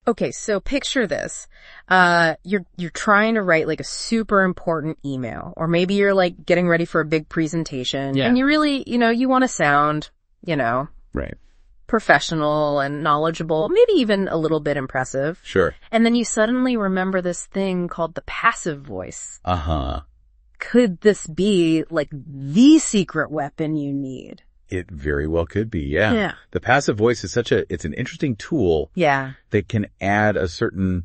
Okay, so picture this. You're trying to write like a super important email, or maybe you're like getting ready for a big presentation, and you really, you want to sound, Right. professional and knowledgeable, maybe even a little bit impressive. Sure. And then you suddenly remember this thing called the passive voice. Uh-huh. Could this be like the secret weapon you need? It very well could be, yeah. Yeah. The passive voice is it's an interesting tool Yeah. that can add a certain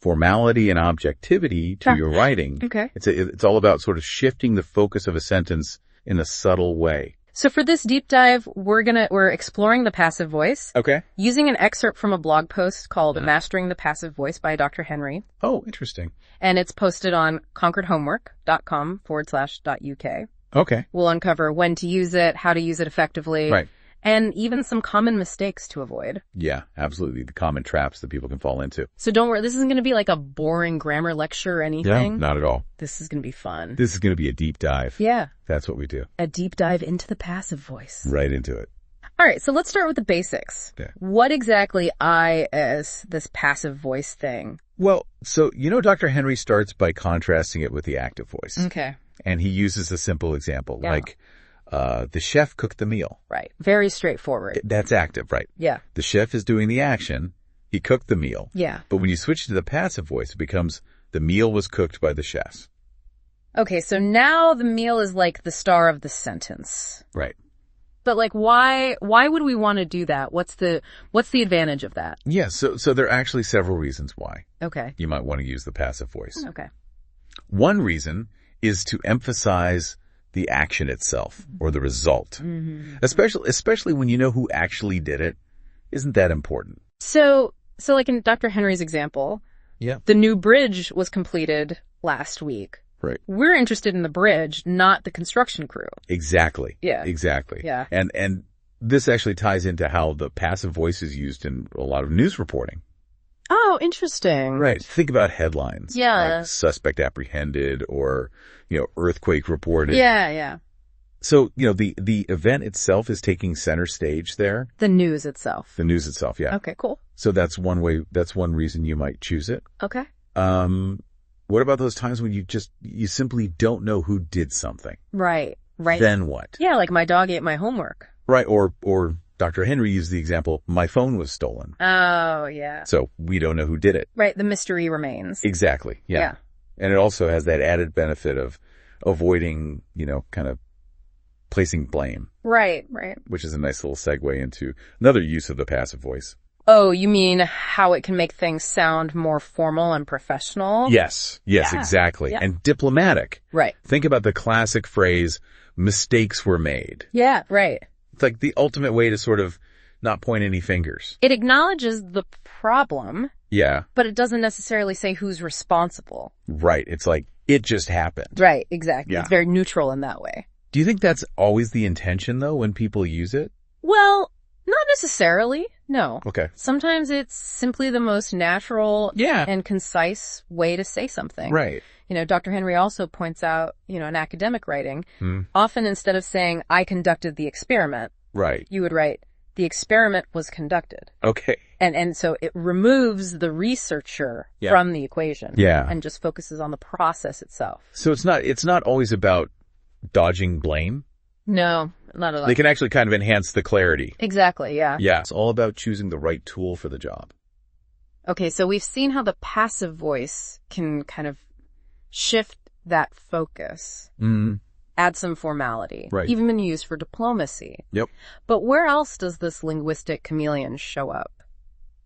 formality and objectivity to your writing. Okay. It's all about sort of shifting the focus of a sentence in a subtle way. So for this deep dive, we're exploring the passive voice. Okay. Using an excerpt from a blog post called Mastering the Passive Voice by Dr. Henry. Oh, interesting. And it's posted on concordhomework.com/.uk. Okay. We'll uncover when to use it, how to use it effectively. Right. And even some common mistakes to avoid. Yeah, absolutely. The common traps that people can fall into. So don't worry, this isn't going to be like a boring grammar lecture or anything. Yeah, not at all. This is going to be fun. This is going to be a deep dive. Yeah. That's what we do. A deep dive into the passive voice. Right into it. All right, so let's start with the basics. Yeah. What exactly is this passive voice thing? Well, so, Dr. Henry starts by contrasting it with the active voice. Okay. And he uses a simple example, Yeah. like, the chef cooked the meal. Right. Very straightforward. That's active, right? Yeah. The chef is doing the action. He cooked the meal. Yeah. But when you switch to the passive voice, it becomes the meal was cooked by the chef. Okay, so now the meal is like the star of the sentence. Right. But like, why would we want to do that? What's the advantage of that? Yeah, so there are actually several reasons why Okay. you might want to use the passive voice. Okay. One reason is to emphasize the action itself or the result. Mm-hmm. Especially when you know who actually did it. Isn't that important? So like in Dr. Henry's example, Yeah. the new bridge was completed last week. Right. We're interested in the bridge, not the construction crew. Exactly. Yeah. Exactly. Yeah. And this actually ties into how the passive voice is used in a lot of news reporting. Oh, interesting. Right. Think about headlines. Yeah. Like suspect apprehended or, earthquake reported. Yeah. So, the event itself is taking center stage there. The news itself. The news itself. Yeah. Okay, cool. So that's one reason you might choose it. Okay. What about those times when you simply don't know who did something? Right. Then what? Yeah, like my dog ate my homework. Right. Or Dr. Henry used the example, my phone was stolen. Oh, yeah. So we don't know who did it. Right, the mystery remains. Exactly. Yeah. And it also has that added benefit of avoiding, kind of placing blame. Right. Which is a nice little segue into another use of the passive voice. Oh, you mean how it can make things sound more formal and professional? Yes, Yeah. exactly. Yeah. And diplomatic. Right. Think about the classic phrase, mistakes were made. Yeah, right. It's like the ultimate way to sort of not point any fingers. It acknowledges the problem, Yeah, but it doesn't necessarily say who's responsible. right. It's like, it just happened. Right, exactly. Yeah. It's very neutral in that way. Do you think that's always the intention, though, when people use it? Well, not necessarily. No. Okay. Sometimes it's simply the most natural Yeah. and concise way to say something. Right. Dr. Henry also points out, in academic writing, Hmm. often instead of saying, I conducted the experiment, Right. you would write, the experiment was conducted. Okay. And so it removes the researcher Yeah. from the equation. Yeah. And just focuses on the process itself. So it's not always about dodging blame. No, not at all. They can actually kind of enhance the clarity. Exactly, yeah. Yeah. It's all about choosing the right tool for the job. Okay, so we've seen how the passive voice can kind of shift that focus, Mm. add some formality, Right. even been used for diplomacy. Yep. But where else does this linguistic chameleon show up?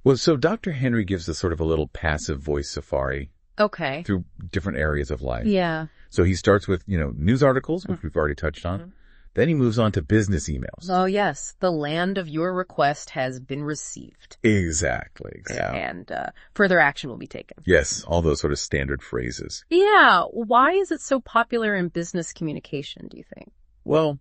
Well, so Dr. Henry gives us sort of a little passive voice safari Okay. through different areas of life. Yeah. So he starts with, news articles, which we've already touched on. Then he moves on to business emails. Oh, yes. The land of your request has been received. Exactly. Yeah. And further action will be taken. Yes, all those sort of standard phrases. Yeah. Why is it so popular in business communication, do you think? Well,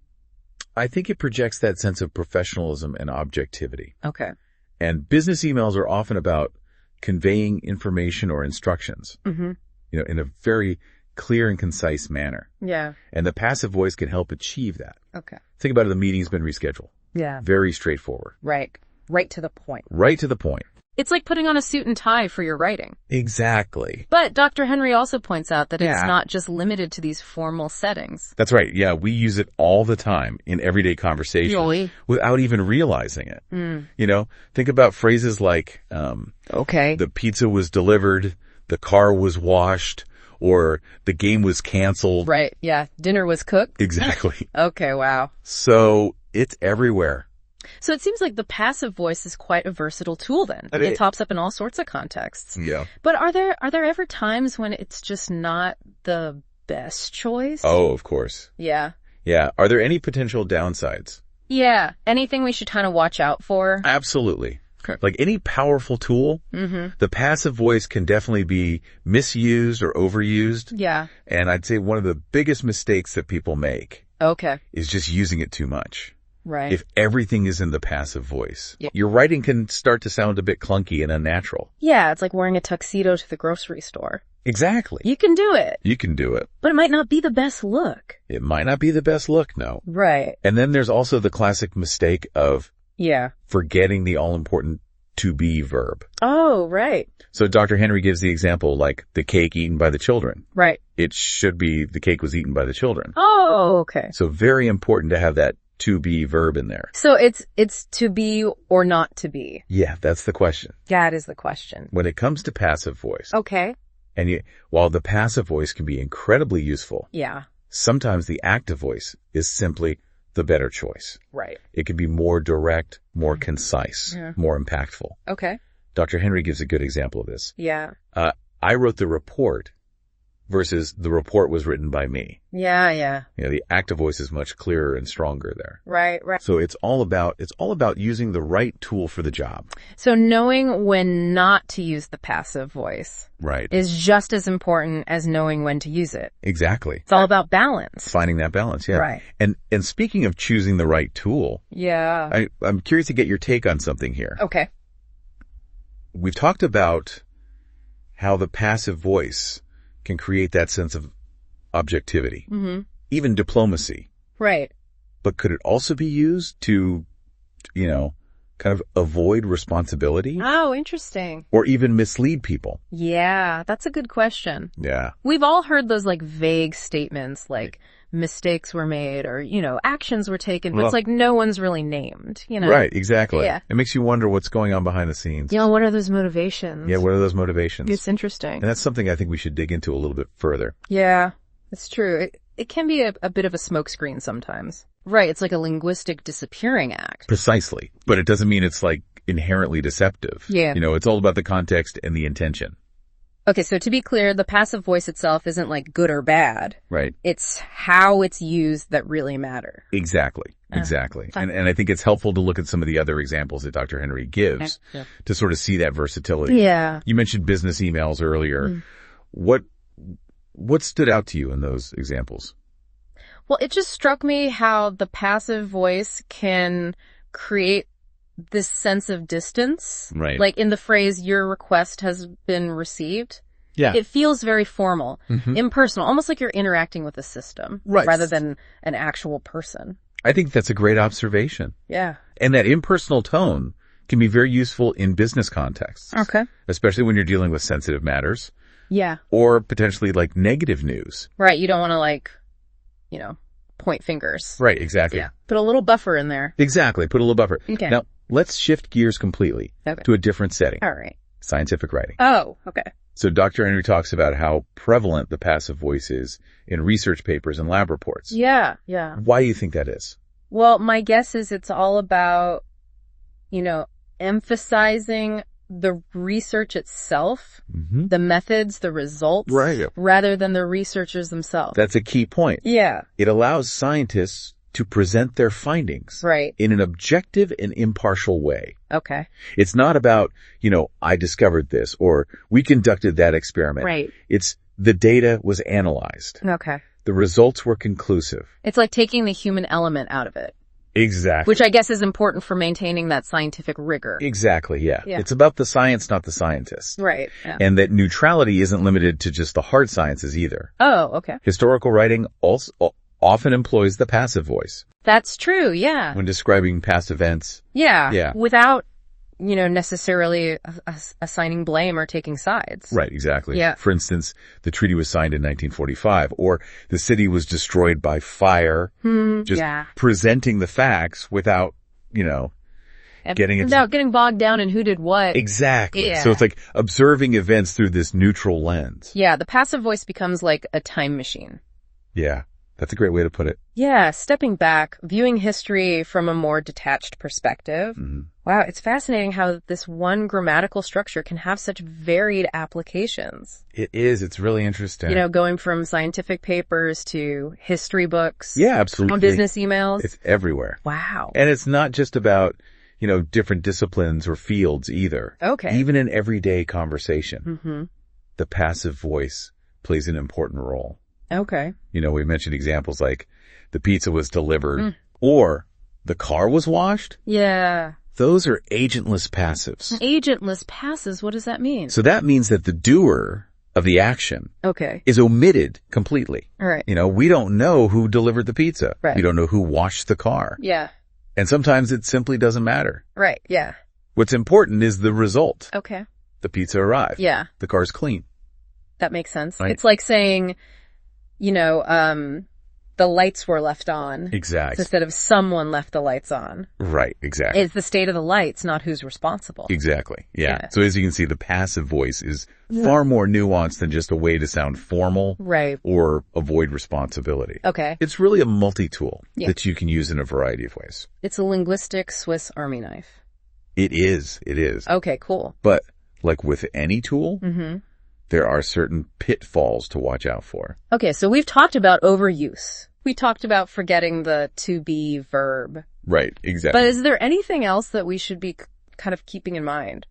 I think it projects that sense of professionalism and objectivity. Okay. And business emails are often about conveying information or instructions, Mm-hmm. in a very clear and concise manner. Yeah. And the passive voice can help achieve that. Okay. Think about it, the meeting's been rescheduled. Yeah. Very straightforward. Right. Right to the point. Right to the point. It's like putting on a suit and tie for your writing. Exactly. But Dr. Henry also points out that it's not just limited to these formal settings. That's right. Yeah, we use it all the time in everyday conversation without even realizing it. You know, think about phrases like, the pizza was delivered, the car was washed, or the game was canceled. Right. Yeah. Dinner was cooked. Exactly. Okay. Wow. So it's everywhere. So it seems like the passive voice is quite a versatile tool then. It pops up in all sorts of contexts. Yeah. But are there ever times when it's just not the best choice? Oh, of course. Yeah. Yeah. Are there any potential downsides? Yeah. Anything we should kind of watch out for? Absolutely. Like any powerful tool, the passive voice can definitely be misused or overused. Yeah. And I'd say one of the biggest mistakes that people make is just using it too much. Right. If everything is in the passive voice, your writing can start to sound a bit clunky and unnatural. Yeah, it's like wearing a tuxedo to the grocery store. Exactly. You can do it. You can do it. But it might not be the best look. It might not be the best look, no. Right. And then there's also the classic mistake of forgetting the all-important to be verb. Oh, right. So Dr. Henry gives the example like the cake eaten by the children. Right. It should be the cake was eaten by the children. Oh, okay. So very important to have that to be verb in there. So it's to be or not to be. Yeah, that's the question. That is the question. When it comes to passive voice. Okay. And while the passive voice can be incredibly useful. Yeah. Sometimes the active voice is simply the better choice. Right. It can be more direct, more concise, more impactful. Okay. Dr. Henry gives a good example of this. Yeah. I wrote the report versus the report was written by me. Yeah, yeah. You know, the active voice is much clearer and stronger there. Right, right. So it's all about using the right tool for the job. So knowing when not to use the passive voice is just as important as knowing when to use it. Exactly. It's all about balance. Finding that balance, yeah. Right. And speaking of choosing the right tool, I'm curious to get your take on something here. Okay. We've talked about how the passive voice can create that sense of objectivity, even diplomacy. Right. But could it also be used to, kind of avoid responsibility? Oh, interesting. Or even mislead people? Yeah, that's a good question. Yeah. We've all heard those like vague statements like mistakes were made or, actions were taken, but it's like no one's really named, Right, exactly. Yeah. It makes you wonder what's going on behind the scenes. What are those motivations? Yeah, what are those motivations? It's interesting. And that's something I think we should dig into a little bit further. Yeah, it's true. It can be a bit of a smokescreen sometimes. Right, it's like a linguistic disappearing act. Precisely. But it doesn't mean it's like inherently deceptive. Yeah. It's all about the context and the intention. Okay, so to be clear, the passive voice itself isn't like good or bad. Right. It's how it's used that really matter. Exactly. Exactly. And I think it's helpful to look at some of the other examples that Dr. Henry gives to sort of see that versatility. Yeah. You mentioned business emails earlier. What stood out to you in those examples? Well, it just struck me how the passive voice can create this sense of distance. Right. Like in the phrase, your request has been received. Yeah. It feels very formal, impersonal, almost like you're interacting with a system rather than an actual person. I think that's a great observation. Yeah. And that impersonal tone can be very useful in business contexts. Okay. Especially when you're dealing with sensitive matters. Yeah. Or potentially like negative news. Right. You don't want to point fingers. Right. Exactly. Yeah. Put a little buffer in there. Exactly. Put a little buffer. Okay. Now, let's shift gears completely to a different setting. All right. Scientific writing. Oh, okay. So Dr. Henry talks about how prevalent the passive voice is in research papers and lab reports. Yeah. Yeah. Why do you think that is? Well, my guess is it's all about, emphasizing the research itself, the methods, the results, rather than the researchers themselves. That's a key point. Yeah. It allows scientists to present their findings in an objective and impartial way. Okay. It's not about, I discovered this or we conducted that experiment. Right. It's the data was analyzed. Okay. The results were conclusive. It's like taking the human element out of it. Exactly. Which I guess is important for maintaining that scientific rigor. Exactly, yeah. It's about the science, not the scientists. Right. Yeah. And that neutrality isn't limited to just the hard sciences either. Oh, okay. Historical writing also often employs the passive voice. That's true, yeah. When describing past events. Yeah. Without necessarily assigning blame or taking sides. Right, exactly. Yeah. For instance, the treaty was signed in 1945, or the city was destroyed by fire, presenting the facts without, getting bogged down in who did what. Exactly. Yeah. So it's like observing events through this neutral lens. Yeah, the passive voice becomes like a time machine. Yeah, that's a great way to put it. Yeah, stepping back, viewing history from a more detached perspective. Mm-hmm. Wow, it's fascinating how this one grammatical structure can have such varied applications. It is. It's really interesting. Going from scientific papers to history books. Yeah, absolutely. Business emails. It's everywhere. Wow. And it's not just about, different disciplines or fields either. Okay. Even in everyday conversation, the passive voice plays an important role. Okay. We mentioned examples like the pizza was delivered or the car was washed. Yeah. Those are agentless passives. Agentless passives, what does that mean? So that means that the doer of the action is omitted completely. All right. We don't know who delivered the pizza. Right. We don't know who washed the car. Yeah. And sometimes it simply doesn't matter. Right, yeah. What's important is the result. Okay. The pizza arrived. Yeah. The car's clean. That makes sense. Right. It's like saying, the lights were left on. Exactly. Instead of someone left the lights on. Right, exactly. It's the state of the lights, not who's responsible. Exactly, yeah. So as you can see, the passive voice is far more nuanced than just a way to sound formal or avoid responsibility. Okay. It's really a multi-tool that you can use in a variety of ways. It's a linguistic Swiss Army knife. It is. Okay, cool. But like with any tool, there are certain pitfalls to watch out for. Okay, so we've talked about overuse. We talked about forgetting the to be verb. Right, exactly. But is there anything else that we should be kind of keeping in mind?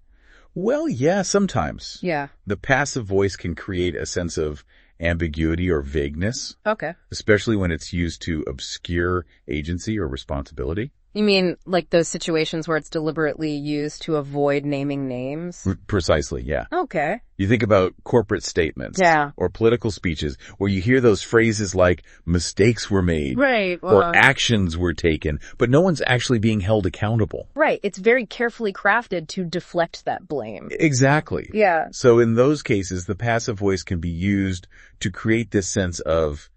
Well, yeah, sometimes. Yeah. The passive voice can create a sense of ambiguity or vagueness. Okay. Especially when it's used to obscure agency or responsibility. You mean like those situations where it's deliberately used to avoid naming names? Precisely, yeah. Okay. You think about corporate statements. Yeah. Or political speeches where you hear those phrases like mistakes were made. Right. Or actions were taken, but no one's actually being held accountable. Right. It's very carefully crafted to deflect that blame. Exactly. Yeah. So in those cases, the passive voice can be used to create this sense of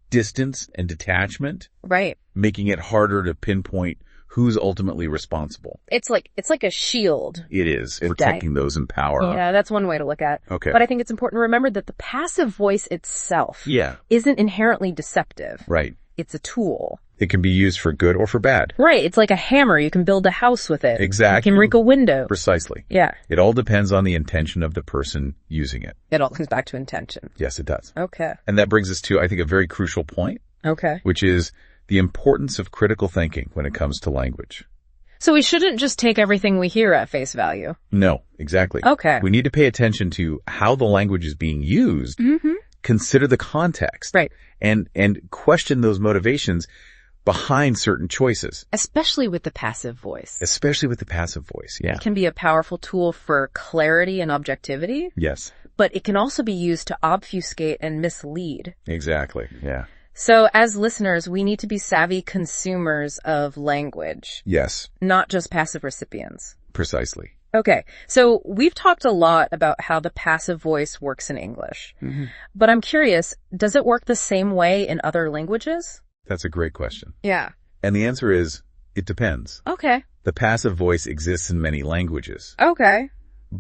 distance and detachment. Right. Making it harder to pinpoint who's ultimately responsible. It's like a shield. It is. Protecting those in power. Yeah, that's one way to look at it. Okay. But I think it's important to remember that the passive voice itself isn't inherently deceptive. Right. It's a tool. It can be used for good or for bad. Right. It's like a hammer. You can build a house with it. Exactly. You can wrinkle windows. Precisely. Yeah. It all depends on the intention of the person using it. It all comes back to intention. Yes, it does. Okay. And that brings us to, I think, a very crucial point. Okay. Which is the importance of critical thinking when it comes to language. So we shouldn't just take everything we hear at face value. No, exactly. Okay. We need to pay attention to how the language is being used, consider the context, right, and question those motivations behind certain choices. Especially with the passive voice. Especially with the passive voice, yeah. It can be a powerful tool for clarity and objectivity. Yes. But it can also be used to obfuscate and mislead. Exactly, yeah. So as listeners, we need to be savvy consumers of language. Yes. Not just passive recipients. Precisely. Okay. So we've talked a lot about how the passive voice works in English. But I'm curious, does it work the same way in other languages? That's a great question. Yeah. And the answer is, it depends. Okay. The passive voice exists in many languages. Okay.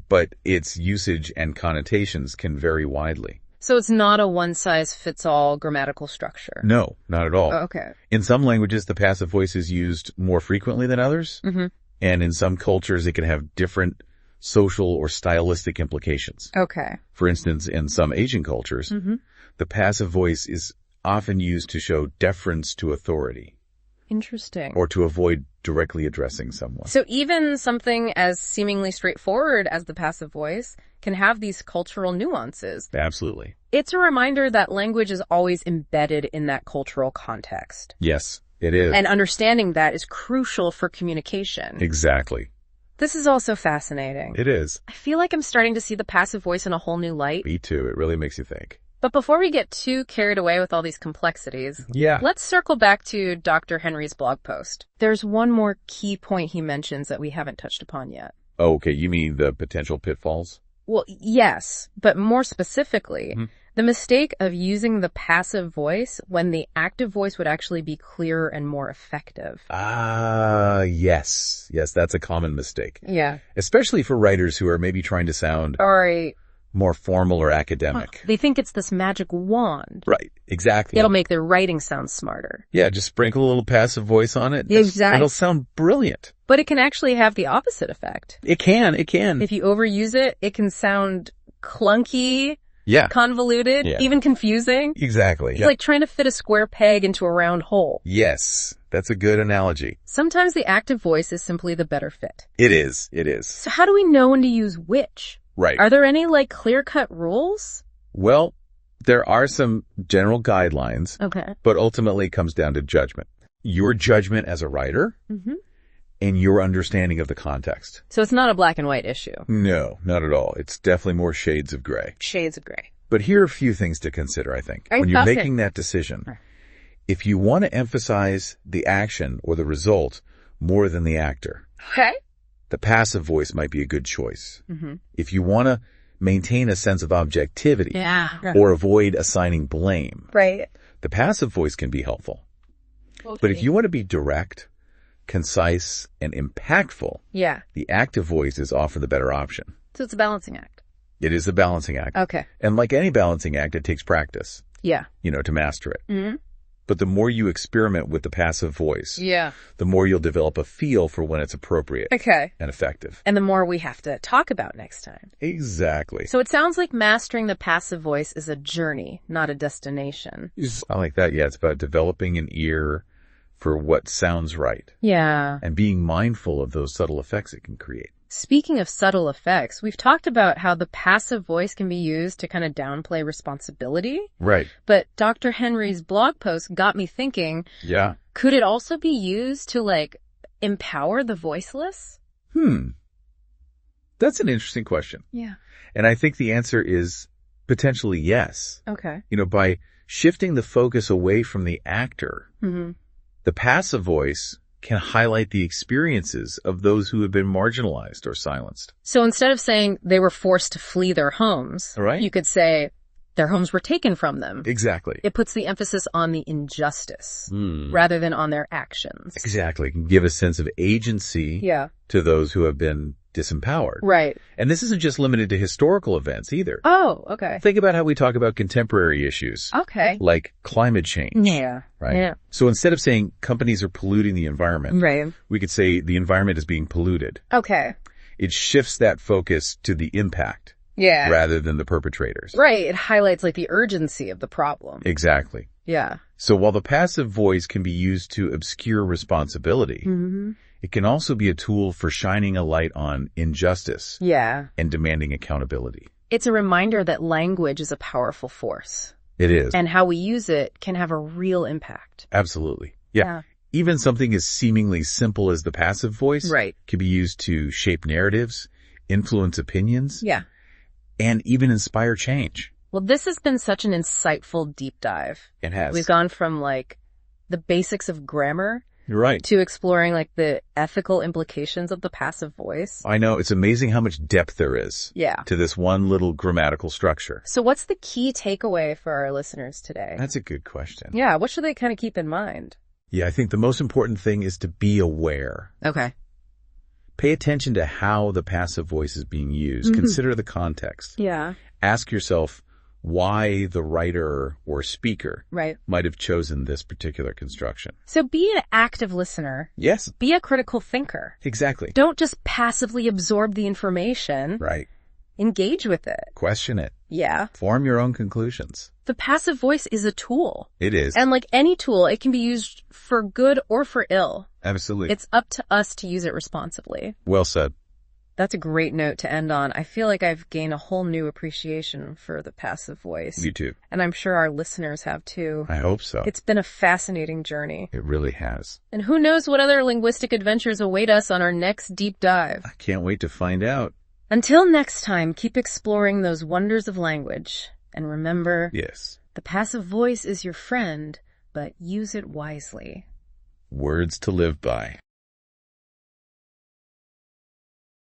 But its usage and connotations can vary widely. So it's not a one-size-fits-all grammatical structure? No, not at all. Okay. In some languages, the passive voice is used more frequently than others. And in some cultures, it can have different social or stylistic implications. Okay. For instance, in some Asian cultures, the passive voice is often used to show deference to authority. Interesting. Or to avoid directly addressing someone. So even something as seemingly straightforward as the passive voice can have these cultural nuances. Absolutely. It's a reminder that language is always embedded in that cultural context. Yes, it is. And understanding that is crucial for communication. Exactly. This is also fascinating. It is. I feel like I'm starting to see the passive voice in a whole new light. Me too. It really makes you think. But before we get too carried away with all these complexities, let's circle back to Dr. Henry's blog post. There's one more key point he mentions that we haven't touched upon yet. Oh, okay. You mean the potential pitfalls? Well, yes, but more specifically, the mistake of using the passive voice when the active voice would actually be clearer and more effective. Yes. Yes, that's a common mistake. Yeah. Especially for writers who are maybe trying to sound more formal or academic. They think it's this magic wand. Right, exactly. It'll make their writing sound smarter. Yeah, just sprinkle a little passive voice on it. Exactly. It'll sound brilliant. But it can actually have the opposite effect. It can. If you overuse it, it can sound clunky, convoluted, even confusing. Exactly. It's like trying to fit a square peg into a round hole. Yes, that's a good analogy. Sometimes the active voice is simply the better fit. It is. So how do we know when to use which? Right. Are there any clear-cut rules? Well, there are some general guidelines. Okay. But ultimately it comes down to judgment. Your judgment as a writer and your understanding of the context. So it's not a black and white issue. No, not at all. It's definitely more shades of gray. Shades of gray. But here are a few things to consider, I think. When you're making that decision, if you want to emphasize the action or the result more than the actor, the passive voice might be a good choice. If you want to maintain a sense of objectivity or avoid assigning blame, the passive voice can be helpful. But if you want to be direct, concise, and impactful, the active voice is often the better option. So it's a balancing act. It is a balancing act. Okay. And like any balancing act, it takes practice. Yeah. To master it. But the more you experiment with the passive voice, the more you'll develop a feel for when it's appropriate and effective. And the more we have to talk about next time. Exactly. So it sounds like mastering the passive voice is a journey, not a destination. I like that. Yeah, it's about developing an ear for what sounds right. Yeah. And being mindful of those subtle effects it can create. Speaking of subtle effects, we've talked about how the passive voice can be used to kind of downplay responsibility. Right. But Dr. Henry's blog post got me thinking, could it also be used to empower the voiceless? That's an interesting question. Yeah. And I think the answer is potentially yes. Okay. By shifting the focus away from the actor, the passive voice can highlight the experiences of those who have been marginalized or silenced. So instead of saying they were forced to flee their homes, you could say their homes were taken from them. Exactly. It puts the emphasis on the injustice rather than on their actions. Exactly. It can give a sense of agency to those who have been disempowered. Right. And this isn't just limited to historical events either. Oh, okay. Think about how we talk about contemporary issues. Okay. Like climate change. Yeah. Right? Yeah. So instead of saying companies are polluting the environment, we could say the environment is being polluted. Okay. It shifts that focus to the impact. Yeah. Rather than the perpetrators. Right. It highlights the urgency of the problem. Exactly. Yeah. So while the passive voice can be used to obscure responsibility, it can also be a tool for shining a light on injustice. And demanding accountability. It's a reminder that language is a powerful force. It is. And how we use it can have a real impact. Absolutely. Yeah. Even something as seemingly simple as the passive voice can be used to shape narratives, influence opinions. And even inspire change. Well, this has been such an insightful deep dive. It has. We've gone from the basics of grammar. You're right. To exploring the ethical implications of the passive voice. I know. It's amazing how much depth there is. To this one little grammatical structure. So what's the key takeaway for our listeners today? That's a good question. Yeah. What should they kind of keep in mind? Yeah, I think the most important thing is to be aware. Okay. Pay attention to how the passive voice is being used. Consider the context. Yeah. Ask yourself why the writer or speaker might have chosen this particular construction. So be an active listener. Yes. Be a critical thinker. Exactly. Don't just passively absorb the information. Right. Engage with it. Question it. Yeah. Form your own conclusions. The passive voice is a tool. It is. And like any tool, it can be used for good or for ill. Absolutely. It's up to us to use it responsibly. Well said. That's a great note to end on. I feel like I've gained a whole new appreciation for the passive voice. You too. And I'm sure our listeners have too. I hope so. It's been a fascinating journey. It really has. And who knows what other linguistic adventures await us on our next deep dive. I can't wait to find out. Until next time, keep exploring those wonders of language. And remember, yes, the passive voice is your friend, but use it wisely. Words to live by.